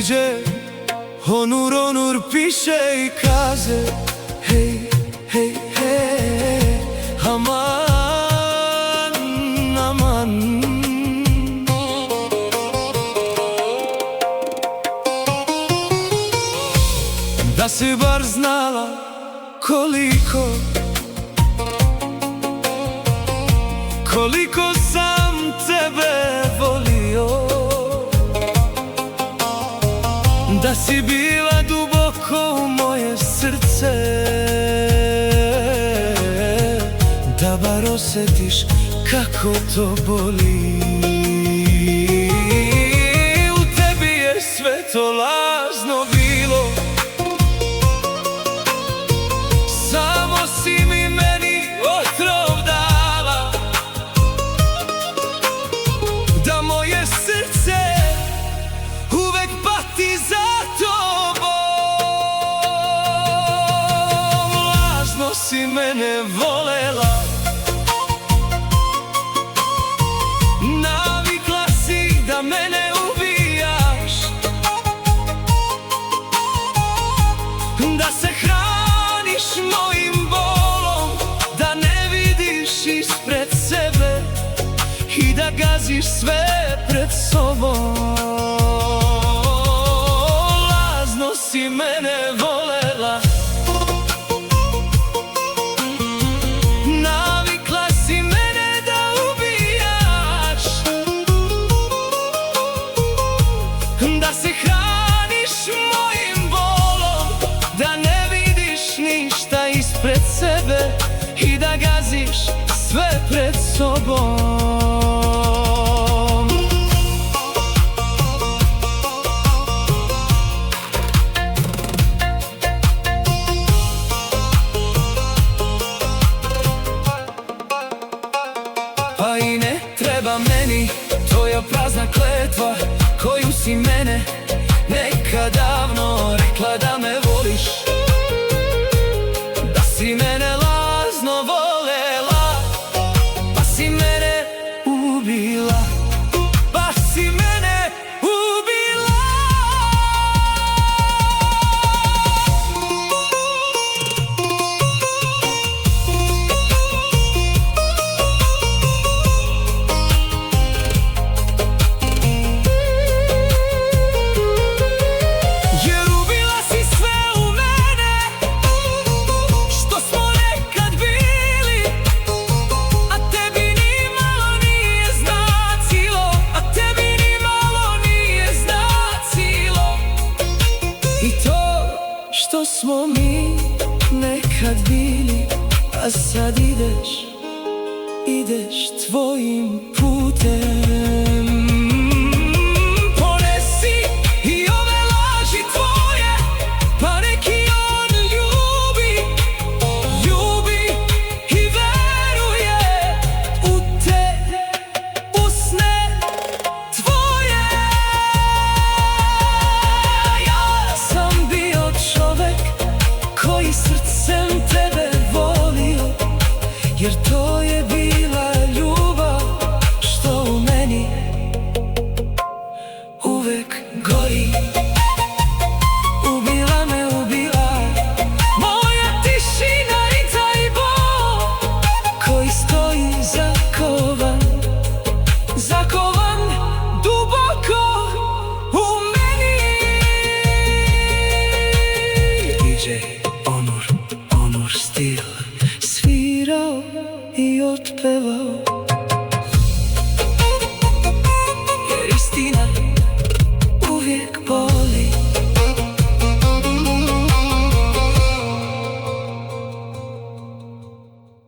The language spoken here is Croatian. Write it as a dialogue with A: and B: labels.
A: DJ Onur piše i kaže hej, hej, hej, aman, aman. Da si bar znala koliko sam tebe volio, da si bila duboko u moje srce, da bar osjetiš kako to boli. U tebi je sve to lažno bilo, samo si mi meni otrov dala, da moje srce uvek pati za tobom. Lažno si mene volela, navikla si da mene ubijaš, da se hraniš mojim bolom, da ne vidiš ispred sebe i da gaziš sve pred sobom. Lažno si mene volela, navikla si mene da ubijaš, da se hraniš mojim bolom, da ne vidiš ništa ispred sebe i da gaziš sve pred sobom. Pa i ne treba meni tvoja prazna kletva koju si mene nekad davno rekla da me voliš, da si mene lažno volela, pa si mene ubila, pa si mene ubila. Jer ubila si sve u mene što smo nekad bili, a tebi ni malo nije znacilo, a tebi ni malo nije znacilo. I to što smo mi nekad bili, a sad ideš tvojim putem. Ponesi i ove laži tvoje, pa neki on ljubi i veruje u te, u sne tvoje. Ja sam bio čovek koji srcem tebe volio, jer to je bila ljubav što u meni uvek gori. Ubila me, ubila moja tišina i taj bol koji stoji zakovan duboko u meni. DJ Onur stil svirao i otpevao.